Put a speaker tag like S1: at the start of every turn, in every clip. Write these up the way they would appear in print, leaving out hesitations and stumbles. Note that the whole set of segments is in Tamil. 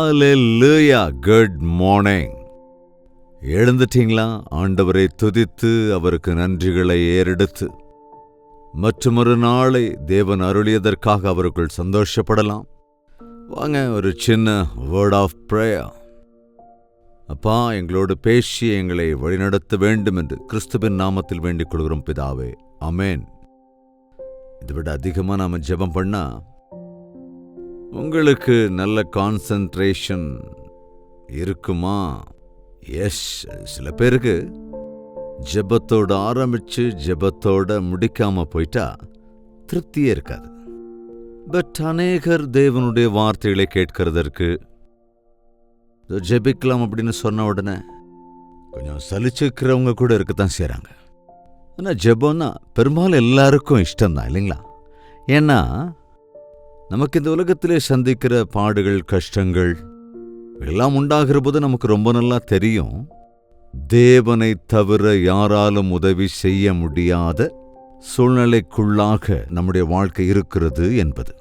S1: ஹalleluya, குட் மார்னிங். எழுந்துட்டீங்களா? ஆண்டவரை துதித்து அவருக்கு நன்றிகளை ஏறெடுத்து மற்றொரு நாளை தேவன் அருளியதற்காக அவருக்குள் சந்தோஷப்படலாம். வாங்க, ஒரு சின்ன வேர்ட் ஆஃப் பிரேயர். அப்பா, எங்களோடு பேசி எங்களை வழிநடத்த வேண்டும் என்று கிறிஸ்துவின் நாமத்தில் வேண்டிக் கொள்கிறோம் பிதாவே, ஆமென். இதை விட அதிகமாக நாம ஜெபம் பண்ணா உங்களுக்கு நல்ல கான்சன்ட்ரேஷன் இருக்குமா? எஸ். சில பேருக்கு ஜெபத்தோட ஆரம்பிச்சு ஜெபத்தோட முடிக்காம போயிட்டா திருப்தியே இருக்காது. பட் அநேகர் தேவனுடைய வார்த்தைகளை கேட்கறதற்கு ஜெபிக்கலாம் அப்படின்னு சொன்ன உடனே கொஞ்சம் சலிச்சுக்கிறவங்க கூட இருக்கத்தான் செய்றாங்க. ஆனால் ஜெபம்னா பெரும்பாலும் எல்லாருக்கும் இஷ்டம்தான், இல்லைங்களா? ஏன்னா நமக்கு இந்த உலகத்திலே சந்திக்கிற பாடுகள், கஷ்டங்கள் எல்லாம் உண்டாகிற போது நமக்கு ரொம்ப நல்லா தெரியும், தேவனை தவிர யாராலும் உதவி செய்ய முடியாத சூழ்நிலைக்குள்ளாக நம்முடைய வாழ்க்கை இருக்கிறது என்பது.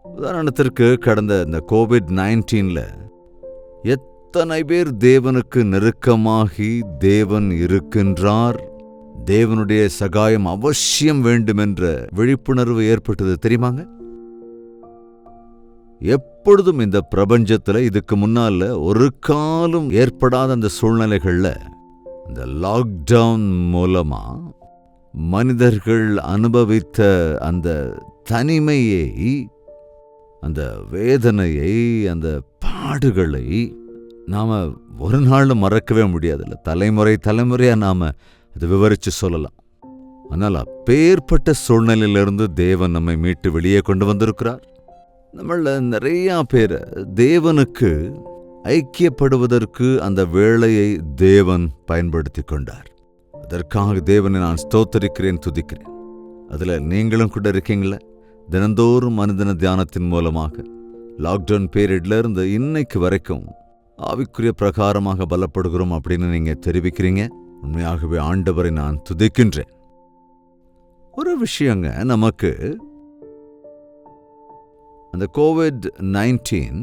S1: உதாரணத்திற்கு, கடந்த இந்த COVID-19 எத்தனை பேர் தேவனுக்கு நெருக்கமாகி தேவன் இருக்கின்றார், தேவனுடைய சகாயம் அவசியம் வேண்டும் என்ற விழிப்புணர்வு ஏற்பட்டது தெரியுமாங்க? எப்பொழுதும் இந்த பிரபஞ்சத்துல இதுக்கு முன்னால ஒரு காலம் ஏற்படாத அந்த சூழ்நிலைகள்ல இந்த லாக்டவுன் மூலமா மனிதர்கள் அனுபவித்த அந்த தனிமையை, அந்த வேதனையை, அந்த பாடுகளை நாம ஒரு நாள் மறக்கவே முடியாதுல்ல. தலைமுறையா நாம அதை விவரிச்சு சொல்லலாம். ஆனால் அப்பேற்பட்ட சூழ்நிலையிலிருந்து தேவன் நம்மை மீட்டு வெளியே கொண்டு வந்திருக்கிறார். நம்மள நிறைய பேர் தேவனுக்கு ஐக்கியப்படுவதற்கு அந்த வேளையை தேவன் பயன்படுத்தி கொண்டார். அதற்காக தேவனை நான் ஸ்தோத்தரிக்கிறேன், துதிக்கிறேன். அதுல நீங்களும் கூட இருக்கீங்களே. தினந்தோறும் மனிதன தியானத்தின் மூலமாக லாக்டவுன் பீரியட்ல இருந்து இன்னைக்கு வரைக்கும் ஆவிக்குரிய பிரகாரமாக பலப்படுகிறோம் அப்படின்னு நீங்க தெரிவிக்கிறீங்க. உண்மையாகவே ஆண்டவரை நான் துதிக்கின்றேன். ஒரு விஷயங்க, நமக்கு அந்த COVID-19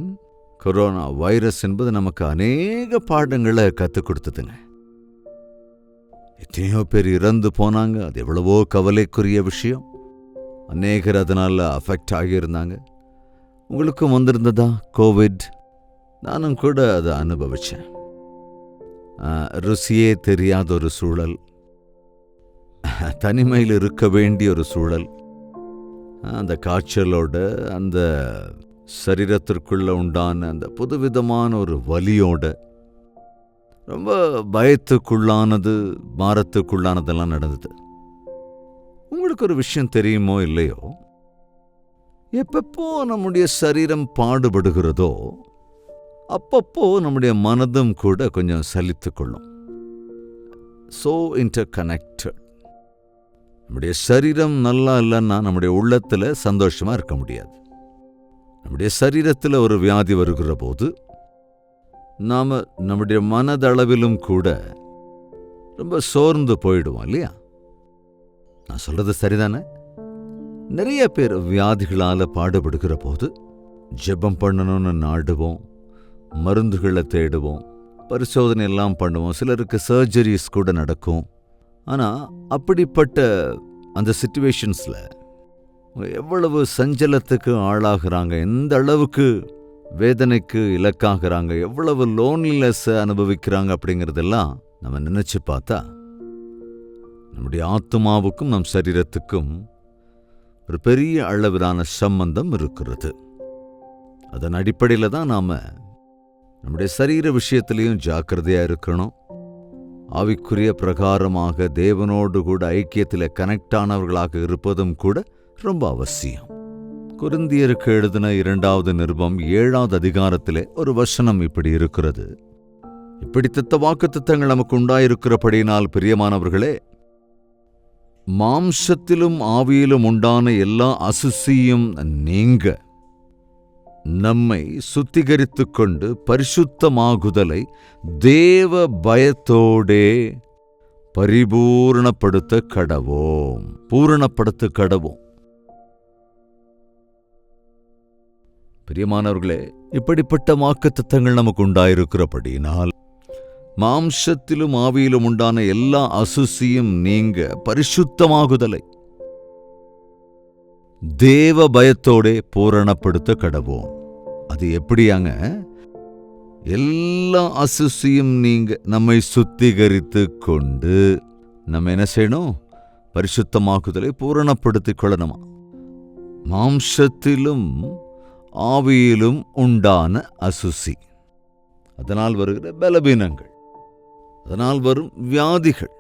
S1: கொரோனா வைரஸ் என்பது நமக்கு அநேக பாடங்களை கற்றுக் கொடுத்ததுங்க. எத்தனையோ பேர் இறந்து போனாங்க. அது எவ்வளவோ கவலைக்குரிய விஷயம். அநேகர் அதனால அஃபெக்ட் ஆகியிருந்தாங்க. உங்களுக்கும் வந்திருந்ததா கோவிட்? நானும் கூட அதை அனுபவிச்சேன். ருசியே தெரியாத ஒரு சூழல், தனிமையில் இருக்க வேண்டிய ஒரு சூழல், அந்த காய்ச்சலோட, அந்த சரீரத்திற்குள்ள உண்டான அந்த புதுவிதமான ஒரு வலியோட, ரொம்ப பயத்துக்குள்ளானது, பாரத்துக்குள்ளானதெல்லாம் நடந்தது. உங்களுக்கு ஒரு விஷயம் தெரியுமோ இல்லையோ, எப்பப்போ நம்முடைய சரீரம் பாடுபடுகிறதோ அப்பப்போ நம்முடைய மனதும் கூட கொஞ்சம் சலித்து கொள்ளும். So interconnected. நம்முடைய சரீரம் நல்லா இல்லைன்னா நம்முடைய உள்ளத்தில் சந்தோஷமா இருக்க முடியாது. நம்முடைய சரீரத்தில் ஒரு வியாதி வருகிற போது நாம் நம்முடைய மனதளவிலும் கூட ரொம்ப சோர்ந்து போயிடுவோம், இல்லையா? நான் சொல்றது சரிதானே? நிறைய பேர் வியாதிகளால் பாடுபடுகிற போது ஜெபம் பண்ணணும்னு நாடுவோம், மருந்துகளை தேடுவோம், பரிசோதனை எல்லாம் பண்ணுவோம். சிலருக்கு சர்ஜரிஸ் கூட நடக்கும். ஆனால் அப்படிப்பட்ட அந்த சிச்சுவேஷன்ஸில் எவ்வளவு சஞ்சலத்துக்கு ஆளாகிறாங்க, எந்த அளவுக்கு வேதனைக்கு இலக்காகிறாங்க, எவ்வளவு லோன்லினஸை அனுபவிக்கிறாங்க அப்படிங்கிறதெல்லாம் நம்ம நினச்சி பார்த்தா நம்முடைய ஆத்மாவுக்கும் நம் சரீரத்துக்கும் ஒரு பெரிய அளவிலான சம்பந்தம் இருக்கிறது. அதன் அடிப்படையில் தான் நாம் நம்முடைய சரீர விஷயத்திலையும் ஜாக்கிரதையாக இருக்கணும். ஆவிக்குரிய பிரகாரமாக தேவனோடு கூட ஐக்கியத்தில் கனெக்ட் ஆனவர்களாக இருப்பதும் கூட ரொம்ப அவசியம். கொரிந்தியருக்கு எழுதின 2வது நிருபம் 7வது அதிகாரத்திலே ஒரு வசனம் இப்படி இருக்கிறது: இப்படித்த வாக்குத்தத்தங்கள் நமக்கு உண்டாயிருக்கிறபடியினால் பிரியமானவர்களே, மாம்சத்திலும் ஆவியிலும் உண்டான எல்லா அசுசியும் நீங்க நம்மை சுத்திகரித்துக் கொண்டு பரிசுத்தமாகுதலை தேவ பயத்தோடே பூரணப்படுத்த கடவோம். பிரியமானவர்களே, இப்படிப்பட்ட வாக்குத்தத்தங்கள் நமக்கு உண்டாயிருக்கிறபடியினால் மாம்சத்திலும் ஆவியிலும் உண்டான எல்லா அசுசியும் நீங்க பரிசுத்தமாகுதலை தேவ பயத்தோடே பூரணப்படுத்த கடவோம். அது எப்படியாங்க? எல்லா அசுசியும் நீங்க நம்மை சுத்திகரித்து கொண்டு நம்ம என்ன செய்யணும்? பரிசுத்தமாக்குதலை பூரணப்படுத்திக் கொள்ளணுமா? மாம்சத்திலும் ஆவியிலும் உண்டான அசுசி, அதனால் வருகிற பலவீனங்கள், அதனால் வரும் வியாதிகள்,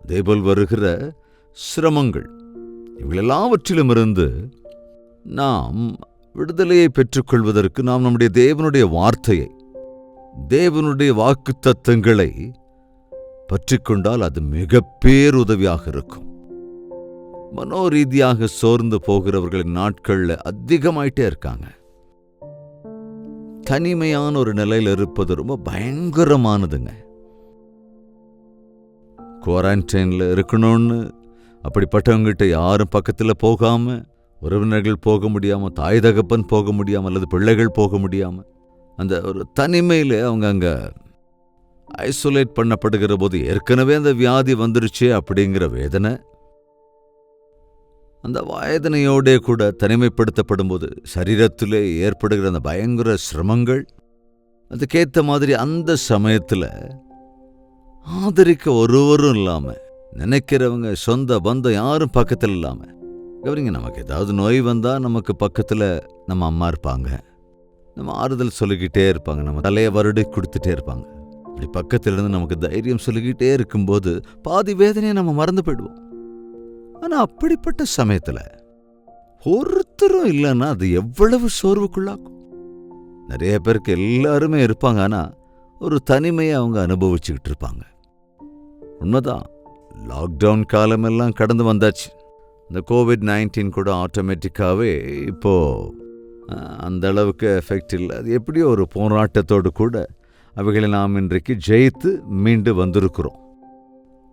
S1: அதேபோல் வருகிற சிரமங்கள், இவைகளெல்லாவற்றிலுமிருந்து நாம் விடுதலையை பெற்றுக்கொள்வதற்கு நாம் நம்முடைய தேவனுடைய வார்த்தையை, தேவனுடைய வாக்குத்தத்தங்களை பற்றிக்கொண்டால் அது மிக பேருதவியாக இருக்கும். மனோரீதியாக சோர்ந்து போகிறவர்களின் நாட்கள்ல அதிகமாயிட்டே இருக்காங்க. தனிமையான ஒரு நிலையில் இருப்பது ரொம்ப பயங்கரமானதுங்க. குவாரண்டைன்ல இருக்கணும்னு அப்படிப்பட்டவங்கிட்ட யாரும் பக்கத்தில் போகாம, உறவினர்கள் போக முடியாம, தாய் தகப்பன் போக முடியாம, அல்லது பிள்ளைகள் போக முடியாம, அந்த ஒரு தனிமையில அவங்க அங்க ஐசோலேட் பண்ணப்படுகிற போது ஏற்கனவே அந்த வியாதி வந்துருச்சு அப்படிங்கிற வேதனை, அந்த வேதனையோடே கூட தனிமைப்படுத்தப்படும் போது சரீரத்திலே ஏற்படுகிற அந்த பயங்கர சிரமங்கள், அதுக்கேற்ற மாதிரி அந்த சமயத்தில் ஆதரிக்க ஒருவரும் இல்லாம, நினைக்கிறவங்க சொந்த பந்தம் யாரும் பக்கத்தில் இல்லாம, கவனிங்க, நமக்கு ஏதாவது நோய் வந்தா நமக்கு பக்கத்தில் நம்ம அம்மா இருப்பாங்க, நம்ம ஆறுதல் சொல்லிக்கிட்டே இருப்பாங்க, நம்ம தலையை வருடி கொடுத்துட்டே இருப்பாங்க. இப்படி பக்கத்தில் இருந்து நமக்கு தைரியம் சொல்லிக்கிட்டே இருக்கும்போது பாதி வேதனையை நம்ம மறந்து போயிடுவோம். ஆனா அப்படிப்பட்ட சமயத்துல ஒருத்தரும் இல்லைன்னா அது எவ்வளவு சோர்வுக்குள்ளாக்கும். நிறைய பேருக்கு எல்லாருமே இருப்பாங்க, ஆனா ஒரு தனிமையை அவங்க அனுபவிச்சுக்கிட்டு இருப்பாங்க. உண்மைதான், லாக்டவுன் காலமெல்லாம் கடந்து வந்தாச்சு. இந்த COVID-19 கூட ஆட்டோமேட்டிக்காவே இப்போ அந்த அளவுக்கு எஃபெக்ட் இல்லை. அது எப்படியோ ஒரு போராட்டத்தோடு கூட அவைகளை நாம் இன்றைக்கு ஜெயித்து மீண்டு வந்திருக்கிறோம்.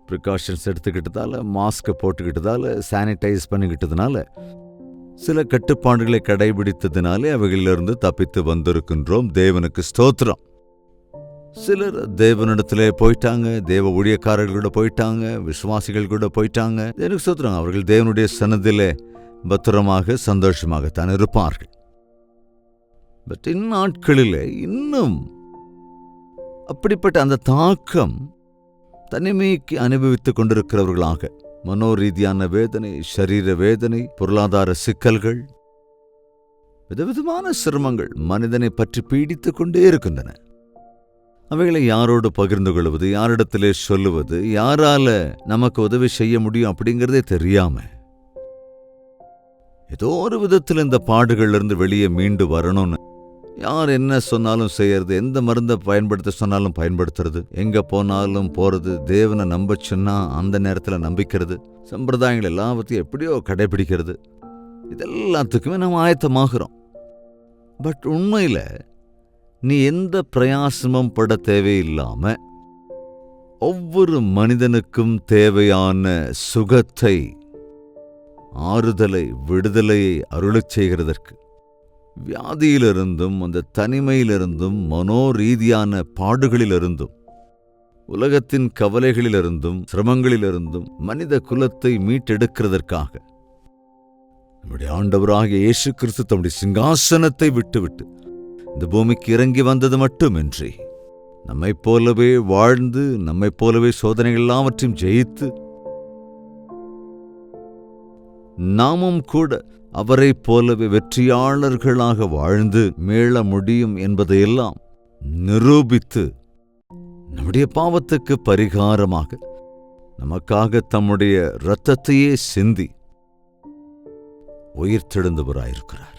S1: ப்ரிகாஷன்ஸ் எடுத்துக்கிட்டதால, மாஸ்கை போட்டுக்கிட்டதால, சானிடைஸ் பண்ணிக்கிட்டதுனால, சில கட்டுப்பாடுகளை கடைபிடித்ததுனாலே அவைகளிலிருந்து தப்பித்து வந்திருக்கின்றோம். தேவனுக்கு ஸ்தோத்திரம். சிலர் தேவனிடத்திலே போயிட்டாங்க, தேவ ஊழியக்காரர்களோட போயிட்டாங்க, விசுவாசிகள் கூட போயிட்டாங்க. தேவனுக்கு ஸ்தோத்திரம். அவர்கள் தேவனுடைய சன்னதிலே பத்திரமாக சந்தோஷமாகத்தான் இருப்பார்கள். பட் இந்நாட்களிலே இன்னும் அப்படிப்பட்ட அந்த தாக்கம் தனிமைக்கு அனுபவித்துக் கொண்டிருக்கிறவர்களாக, மனோரீதியான வேதனை, சரீர வேதனை, பொருளாதார சிக்கல்கள், விதவிதமான சிரமங்கள் மனிதனை பற்றி பீடித்துக் கொண்டே இருக்கின்றன. அவைகளை யாரோடு பகிர்ந்து கொள்வது, யாரிடத்திலே சொல்லுவது, யாரால நமக்கு உதவி செய்ய முடியும் அப்படிங்கிறதே தெரியாம, ஏதோ ஒரு விதத்தில் இந்த பாடுகளிலிருந்து வெளியே மீண்டு வரணும்னு யார் என்ன சொன்னாலும் செய்யறது, எந்த மருந்தை பயன்படுத்த சொன்னாலும் பயன்படுத்துறது, எங்க போனாலும் போறது, தேவனை நம்ப சொன்னா அந்த நேரத்தில் நம்பிக்கிறது, சம்பிரதாயங்கள் எல்லாத்தையும் எப்படியோ கடைபிடிக்கிறது, இதெல்லாத்துக்குமே நம்ம ஆயத்தமாகிறோம். பட் உண்மையில நீ எந்த பிரயாசமும் பட தேவையில்லாம ஒவ்வொரு மனிதனுக்கும் தேவையான சுகத்தை, ஆறுதலை, விடுதலையை அருளச் செய்கிறதற்கு, வியாதியிலிருந்தும் அந்த தனிமையிலிருந்தும் மனோரீதியான பாடுகளிலிருந்தும் உலகத்தின் கவலைகளிலிருந்தும் சிரமங்களிலிருந்தும் மனித குலத்தை மீட்டெடுக்கிறதற்காக நம்முடைய ஆண்டவராகிய இயேசு கிறிஸ்து தம்முடைய சிங்காசனத்தை விட்டுவிட்டு இந்த பூமிக்கு இறங்கி வந்தது மட்டுமின்றி நம்மைப் போலவே வாழ்ந்து, நம்மைப் போலவே சோதனைகள் எல்லாவற்றையும் ஜெயித்து, நாமும் கூட அவரைப் போலவே வெற்றியாளர்களாக வாழ்ந்து மீள முடியும் என்பதையெல்லாம் நிரூபித்து, நம்முடைய பாவத்துக்கு பரிகாரமாக நமக்காக தம்முடைய இரத்தத்தையே சிந்தி உயிர்த்தெழுந்தவராயிருக்கிறார்.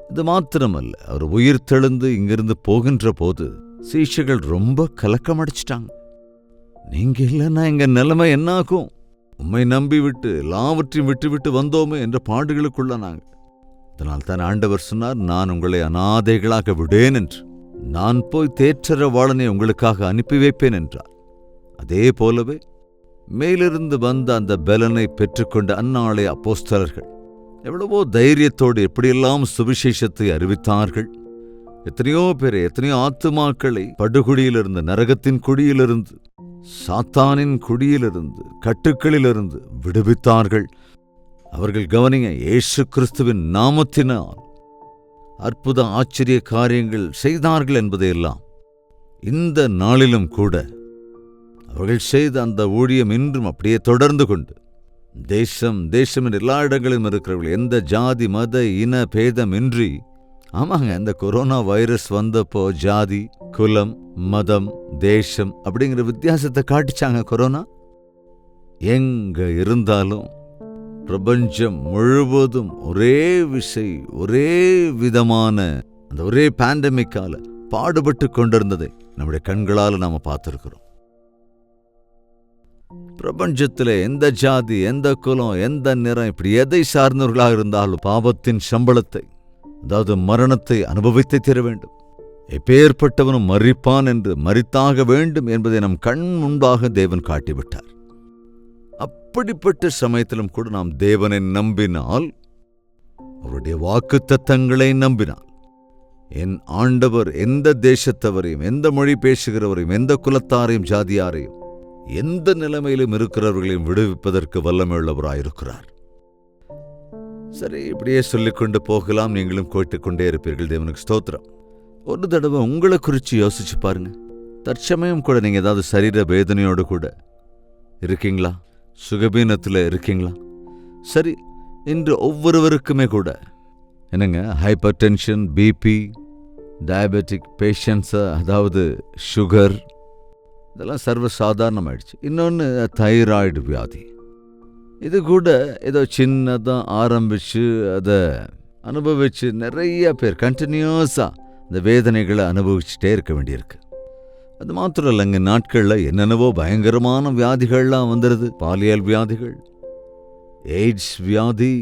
S1: இது மாத்திரமல்ல, அவர் உயிர்த்தெழுந்து இங்கிருந்து போகின்ற போது சீஷர்கள் ரொம்ப கலக்கமடைச்சிட்டாங்க. நீங்க இல்லைன்னா எங்க நிலைமை என்ன ஆகும்? உம்மை நம்பிவிட்டு எல்லாவற்றையும் விட்டுவிட்டு வந்தோமே என்ற பாடுகளுக்குள்ள நாங்க. அதனால் தான் ஆண்டவர் சொன்னார், நான் உங்களை அநாதைகளாக விடேன் என்று, நான் போய் தேற்றரவாளனை உங்களுக்காக அனுப்பி வைப்பேன் என்றார். அதே போலவே மேலிருந்து வந்த அந்த பலனை பெற்றுக்கொண்ட அந்நாளைய அப்போஸ்தலர்கள் எவ்வளவோ தைரியத்தோடு எப்படியெல்லாம் சுவிசேஷத்தை அறிவித்தார்கள். எத்தனையோ பேரை, எத்தனையோ ஆத்துமாக்களை படுகுழியிலிருந்து, நரகத்தின் குழியிலிருந்து, சாத்தானின் குழியிலிருந்து, கட்டுக்களிலிருந்து விடுவித்தார்கள். அவர்கள் கவனிங்க, இயேசு கிறிஸ்துவின் நாமத்தினால் அற்புத ஆச்சரிய காரியங்கள் செய்தார்கள் என்பதையெல்லாம் இந்த நாளிலும் கூட அவர்கள் செய்த அந்த ஊழியம் இன்றும் அப்படியே தொடர்ந்து கொண்டு தேசம் என்று எல்லா இடங்களிலும் இருக்கிறவர்கள் எந்த ஜாதி மத இன பேதமின்றி, ஆமாங்க, இந்த கொரோனா வைரஸ் வந்தப்போ ஜாதி, குலம், மதம், தேசம் அப்படிங்கிற வித்தியாசத்தை காட்டிச்சாங்க. கொரோனா எங்க இருந்தாலும் பிரபஞ்சம் முழுவதும் ஒரே ஒரே விதமான அந்த ஒரே பேண்டமிக்கால பாடுபட்டு கொண்டிருந்ததை நம்முடைய கண்களால் நாம பார்த்திருக்கிறோம். பிரபஞ்சத்தில் எந்த ஜாதி, எந்த குலம், எந்த நிறம், இப்படி எதை சார்ந்தவர்களாக இருந்தாலும் பாவத்தின் சம்பளத்தை, அதாவது மரணத்தை அனுபவித்தே தீர வேண்டும். எப்பேற்பட்டவனும் மரிப்பான் என்று மரித்தாக வேண்டும் என்பதை நம் கண் முன்பாக தேவன் காட்டிவிட்டார். அப்படிப்பட்ட சமயத்திலும் கூட நாம் தேவனை நம்பினால், அவருடைய வாக்குத்தத்தங்களை நம்பினால், என் ஆண்டவர் எந்த தேசத்தவரையும், எந்த மொழி பேசுகிறவரையும், எந்த குலத்தாரையும், ஜாதியாரையும், எந்த நிலைமையிலும் இருக்கிறவர்களையும் விடுவிப்பதற்கு வல்லமையுள்ளவராயிருக்கிறார். சரி, இப்படியே சொல்லிக்கொண்டு போகலாம். நீங்களும் கேட்டுக்கொண்டே இருப்பீர்கள். தேவனுக்கு ஸ்தோத்திரம். ஒரு தடவை உங்களை குறித்து யோசிச்சு பாருங்க. தற்சமயம் கூட நீங்க ஏதாவது சரீர வேதனையோடு கூட இருக்கீங்களா? சுகபீனத்தில் இருக்கீங்களா? சரி, இன்று ஒவ்வொருவருக்குமே கூட என்னங்க, hypertension, BP, diabetic patients, அதாவது சுகர், இதெல்லாம் சர்வசாதாரணமாயிடுச்சு. இன்னொன்று தைராய்டு வியாதி. இது கூட ஏதோ சின்னதாக ஆரம்பித்து அதை அனுபவித்து நிறைய பேர் கண்டினியூஸாக இந்த வேதனைகளை அனுபவிச்சுட்டே இருக்க வேண்டியிருக்கு. அது மாத்திரம் இல்லைங்க, நாட்களில் என்னென்னவோ பயங்கரமான வியாதிகள்லாம் வந்துடுது. பாலியல் வியாதிகள், எய்ட்ஸ் வியாதி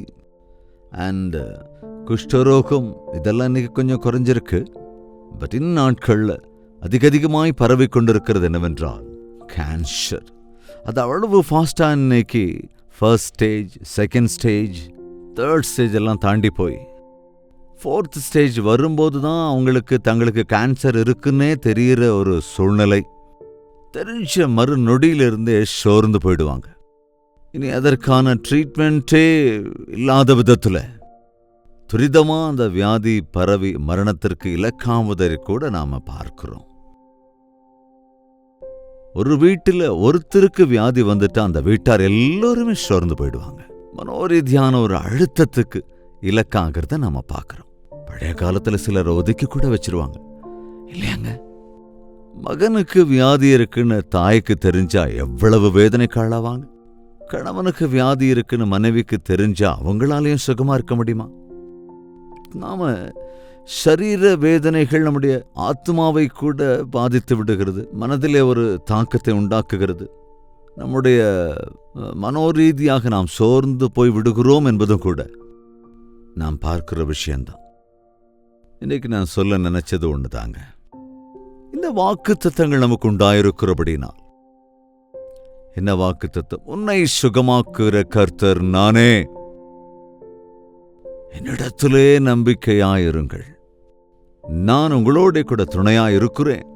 S1: அண்ட் குஷ்டரோகம், இதெல்லாம் இன்னைக்கு கொஞ்சம் குறைஞ்சிருக்கு. பட் இந்நாட்களில் அதிகமாய் பரவி கொண்டிருக்கிறது என்னவென்றால் கேன்சர். அது அவ்வளவு ஃபாஸ்டாக இன்னைக்கு first stage, second stage, third stage எல்லாம் தாண்டி போய் ஃபோர்த் ஸ்டேஜ் வரும்போது தான் அவங்களுக்கு தங்களுக்கு கேன்சர் இருக்குன்னே தெரிகிற ஒரு சூழ்நிலை. தெரிஞ்ச மறு நொடியிலிருந்தே சோர்ந்து போயிடுவாங்க. இனி அதற்கான ட்ரீட்மெண்ட்டே இல்லாத விதத்தில் துரிதமாக அந்த வியாதி பரவி மரணத்திற்கு இலக்காவதை கூட நாம் பார்க்கிறோம். ஒரு வீட்டில் ஒருத்தருக்கு வியாதி வந்துட்டா அந்த வீட்டார் எல்லோருமே சோர்ந்து போயிடுவாங்க. மனோரீதியான ஒரு அழுத்தத்துக்கு இலக்காகிறத நாம பார்க்கிறோம். பழைய காலத்தில் சிலர் ஒதுக்கி கூட வச்சிருவாங்க இல்லையாங்க. மகனுக்கு வியாதி இருக்குன்னு தாய்க்கு தெரிஞ்சா எவ்வளவு வேதனைக்கு ஆளாவாங்க. கணவனுக்கு வியாதி இருக்குன்னு மனைவிக்கு தெரிஞ்சா அவங்களாலையும் சுகமா இருக்க முடியுமா? நாம சரீர வேதனைகள் நம்முடைய ஆத்மாவை கூட பாதித்து விடுகிறது, மனதிலே ஒரு தாக்கத்தை உண்டாக்குகிறது. நம்முடைய மனோரீதியாக நாம் சோர்ந்து போய் விடுகிறோம் என்பதும் கூட நாம் பார்க்கிற விஷயம்தான். இன்னைக்கு நான் சொல்ல நினைச்சது ஒண்ணுதாங்க. இந்த வாக்குத்தத்தங்கள் நமக்கு உண்டாயிருக்கிறபடினா என்ன வாக்குத்தத்தம்? உன்னை சுகமாக்குகிற கர்த்தர் நானே, என்னிடத்திலே நம்பிக்கையாயிருங்கள், நான் உங்களோட கூட துணையாயிருக்கிறேன்,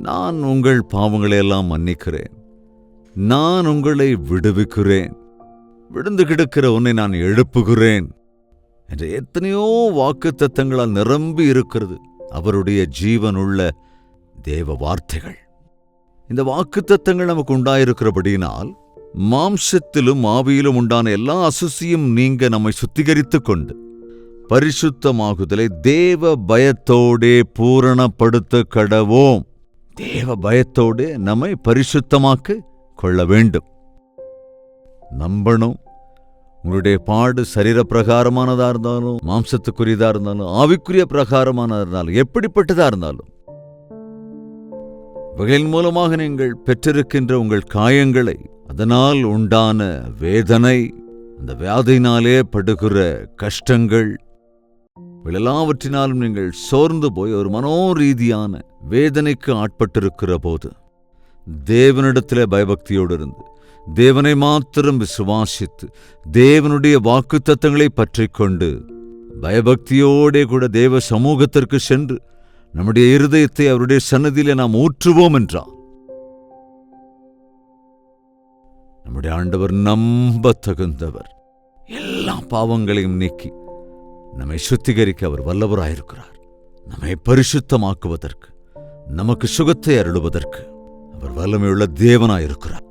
S1: நான் உங்கள் பாவங்களையெல்லாம் மன்னிக்கிறேன், நான் உங்களை விடுவிக்கிறேன், விழுந்து கிடக்கிற உன்னை நான் எழுப்புகிறேன் என்ற எத்தனையோ வாக்குத்தத்தங்களால் நிரம்பி இருக்கிறது அவருடைய ஜீவனுள்ள தேவ வார்த்தைகள். இந்த வாக்குத்தத்தங்கள் நமக்கு உண்டாயிருக்கிறபடியினால் மாம்சத்திலும் ஆவியிலும் உண்டான எல்லா அசுசியும் நீங்க நம்மை சுத்திகரித்துக் கொண்டு பரிசுத்தமாகுதலை தேவ பயத்தோடே பூரணப்படுத்த கடவோம். தேவ பயத்தோடே நம்மை பரிசுத்தமாக்க கொள்ள வேண்டும். நம்பணும். உங்களுடைய பாடு சரீர பிரகாரமானதா இருந்தாலும், மாம்சத்துக்குரியதா இருந்தாலும், ஆவிக்குரிய பிரகாரமானதா இருந்தாலும், எப்படிப்பட்டதா இருந்தாலும், இவைகளின் மூலமாக நீங்கள் பெற்றிருக்கின்ற உங்கள் காயங்களை, அதனால் உண்டான வேதனை, அந்த வியாதியினாலே படுகிற கஷ்டங்கள், எல்லாவற்றினாலும் நீங்கள் சோர்ந்து போய் ஒரு மனோரீதியான வேதனைக்கு ஆட்பட்டிருக்கிற போது தேவனிடத்திலே பயபக்தியோடு இருந்து தேவனை மாத்திரம் விசுவாசித்து தேவனுடைய வாக்குத்தத்தங்களை பற்றிக்கொண்டு பயபக்தியோடே கூட தேவ சமூகத்திற்கு சென்று நம்முடைய இருதயத்தை அவருடைய சன்னதியிலே நாம் ஊற்றுவோம் என்றார் நம்முடைய ஆண்டவர் நம்பத்தகுந்தவர். எல்லா பாவங்களையும் நீக்கி நம்மை சுத்திகரிக்க அவர் வல்லவராயிருக்கிறார். நம்மை பரிசுத்தமாக்குவதற்கு, நமக்கு சுகத்தை அருளுவதற்கு அவர் வல்லமையுள்ள தேவனாயிருக்கிறார்.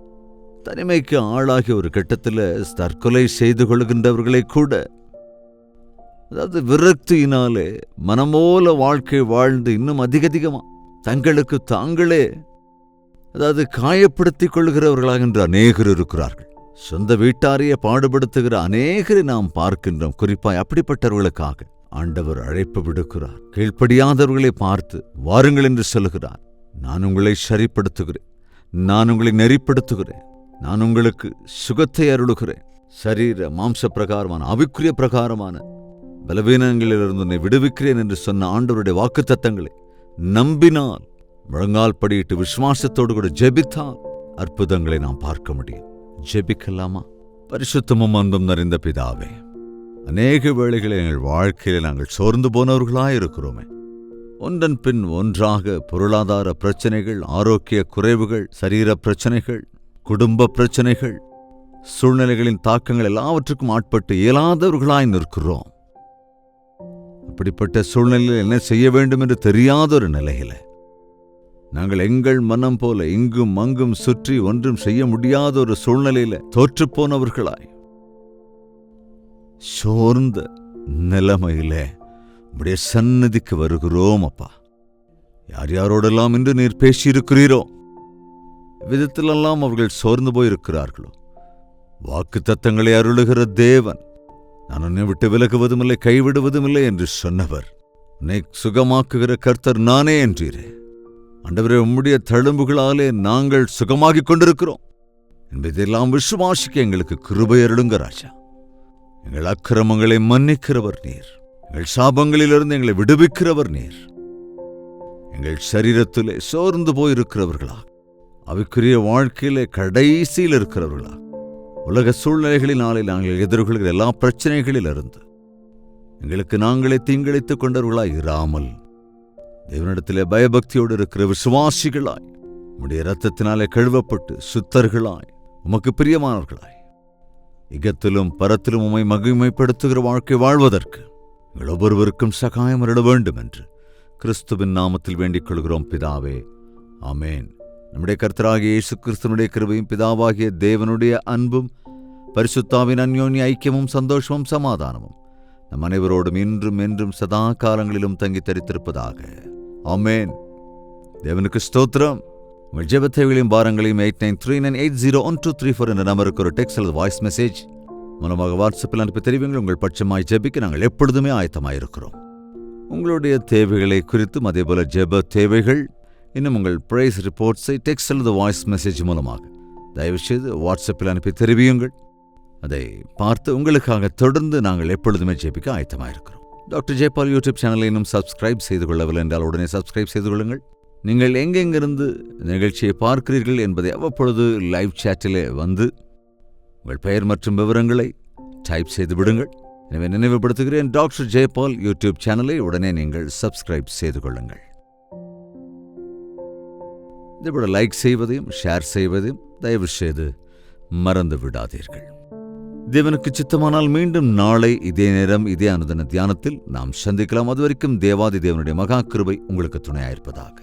S1: தனிமைக்கு ஆளாகி ஒரு கட்டத்தில் தற்கொலை செய்து கொள்கின்றவர்களை கூட, அதாவது விரக்தியினாலே மனமோல வாழ்க்கை வாழ்ந்து இன்னும் அதிகமா தங்களுக்கு தாங்களே அதாவது காயப்படுத்திக் கொள்கிறவர்களாக என்று அநேகர் இருக்கிறார்கள். சொந்த வீட்டாரையே பாடுபடுத்துகிற அநேகரை நாம் பார்க்கின்றோம். குறிப்பாய் அப்படிப்பட்டவர்களுக்காக ஆண்டவர் அழைப்பு விடுக்கிறார். கீழ்ப்படியாதவர்களை பார்த்து வாருங்கள் என்று சொல்லுகிறார். நான் உங்களை சரிப்படுத்துகிறேன், நான் உங்களை நெறிப்படுத்துகிறேன், நான் உங்களுக்கு சுகத்தை அருளுகிறேன். சரீர மாம்ச பிரகாரமான ஆவிக்குரிய பிரகாரமான பலவீனங்களிலிருந்து உன்னை விடுவிக்கிறேன் என்று சொன்ன ஆண்டவருடைய வாக்குத்தத்தங்களை நம்பினால், முழங்கால் படியிட்டு விசுவாசத்தோடு கூட ஜெபித்தால் அற்புதங்களை நாம் பார்க்க முடியும். ஜெபிக்கலாமா? பரிசுத்தமும் அன்பும் நிறைந்த பிதாவே, அநேக வேளைகளில் எங்கள் வாழ்க்கையில் நாங்கள் சோர்ந்து போனவர்களாயிருக்கிறோமே. ஒன்றன் பின் ஒன்றாக பொருளாதார பிரச்சனைகள், ஆரோக்கிய குறைவுகள், சரீர பிரச்சனைகள், குடும்ப பிரச்சனைகள், சூழ்நிலைகளின் தாக்கங்கள் எல்லாவற்றுக்கும் ஆட்பட்டு இயலாதவர்களாய் நிற்கிறோம். அப்படிப்பட்ட சூழ்நிலையில் என்ன செய்ய வேண்டும் என்று தெரியாத ஒரு நிலையில நாங்கள் எங்கள் மனம் போல இங்கும் அங்கும் சுற்றி ஒன்றும் செய்ய முடியாத ஒரு சூழ்நிலையில தோற்றுப்போனவர்களாய் சோர்ந்த நிலைமையில உடைய சந்நிதிக்கு வருகிறோம். அப்பா, யார் யாரோடெல்லாம் இன்று நீர் பேசியிருக்கிறீரோ, விதத்திலெல்லாம் அவர்கள் சோர்ந்து போயிருக்கிறார்களோ, வாக்கு தத்தங்களை அருளுகிற தேவன், நான் உன்னை விட்டு விலகுவதும் இல்லை கைவிடுவதும் இல்லை என்று சொன்னவர், உன்னை சுகமாக்குகிற கர்த்தர் நானே என்றீரே. ஆண்டவரே, உம்முடைய தழும்புகளாலே நாங்கள் சுகமாகிக் கொண்டிருக்கிறோம் என்பதெல்லாம் விசுவாசிக்க எங்களுக்கு கிருபை அருளுங்க ராஜா. எங்கள் அக்கிரமங்களை மன்னிக்கிறவர் நீர், எங்கள் சாபங்களிலிருந்து எங்களை விடுவிக்கிறவர் நீர். எங்கள் சரீரத்திலே சோர்ந்து போயிருக்கிறவர்களா, அவைக்குரிய வாழ்க்கையிலே கடைசியில் இருக்கிறவர்களா, உலக சூழ்நிலைகளினாலே நாங்கள் எதிர்கொள்கிற எல்லா பிரச்சனைகளிலிருந்து எங்களுக்கு நாங்களே தீங்கிழைத்துக் கொண்டவர்களாய் இராமல், தேவனிடத்திலே பயபக்தியோடு இருக்கிற விசுவாசிகளாய், உம்முடைய இரத்தத்தினாலே கழுவப்பட்டு சுத்தர்களாய், உமக்கு பிரியமானவர்களாய், இகத்திலும் பரத்திலும் உம்மை மகிமைப்படுத்துகிற வாழ்க்கை வாழ்வதற்கு எங்கள் ஒவ்வொருவருக்கும் சகாயம் அருள வேண்டும் என்று கிறிஸ்துவின் நாமத்தில் வேண்டிக் கொள்கிறோம் பிதாவே, ஆமேன். நம்முடைய கர்த்தராகிய இயேசு கிறிஸ்துவினுடைய கிருபையும் பிதாவாகிய தேவனுடைய அன்பும் பரிசுத்தாவின் அந்யோன்ய ஐக்கியமும் சந்தோஷமும் சமாதானமும் நம் அனைவரோடும் இன்றும் என்றும் சதா காலங்களிலும் தங்கி தரித்திருப்பதாக. ஆமேன். தேவனுக்கு ஸ்தோத்திரம். உங்கள் ஜெபத்தேவைகளையும் பாரங்களையும் 8939801234 என்ற நம்பருக்கு ஒரு டெக்ஸ்ட் அல்லது வாய்ஸ் மெசேஜ் மூலமாக வாட்ஸ்அப்பில் அனுப்பி தெரிவிங்கள். உங்கள் பட்சமாய் ஜெபிக்க நாங்கள் எப்பொழுதுமே ஆயத்தமாயிருக்கிறோம். உங்களுடைய தேவைகளை குறித்தும் அதேபோல ஜெப தேவைகள், இன்னும் உங்கள் பிரைஸ் ரிப்போர்ட்ஸை டெக்ஸ்ட் அல்லது வாய்ஸ் மெசேஜ் மூலமாக தயவுசெய்து வாட்ஸ்அப்பில் அனுப்பி தெரிவியுங்கள். அதை பார்த்து உங்களுக்காக தொடர்ந்து நாங்கள் எப்பொழுதுமே ஜெபிக்க ஆயத்தமாயிருக்கிறோம். டாக்டர் ஜெயபால் யூடியூப் சேனலை இன்னும் சப்ஸ்கிரைப் செய்து கொள்ளவில்லை என்றால் உடனே சப்ஸ்கிரைப் செய்து கொள்ளுங்கள். நீங்கள் எங்கெங்கிருந்து நிகழ்ச்சியை பார்க்கிறீர்கள் என்பதை அவ்வப்பொழுது லைவ் சேட்டிலே வந்து உங்கள் பெயர் மற்றும் விவரங்களை டைப் செய்து விடுங்கள். எனவே நினைவுபடுத்துகிறேன், டாக்டர் ஜெயபால் யூடியூப் சேனலை உடனே நீங்கள் சப்ஸ்கிரைப் செய்து கொள்ளுங்கள். இதேபோல லைக் செய்வதையும் ஷேர் செய்வதையும் தயவு செய்து மறந்து விடாதீர்கள். தேவனுக்கு சித்தமானால் மீண்டும் நாளை இதே நேரம் இதே அனுதின தியானத்தில் நாம் சந்திக்கலாம். அதுவரைக்கும் தேவாதி தேவனுடைய மகா கிருபை உங்களுக்கு துணையாயிருப்பதாக.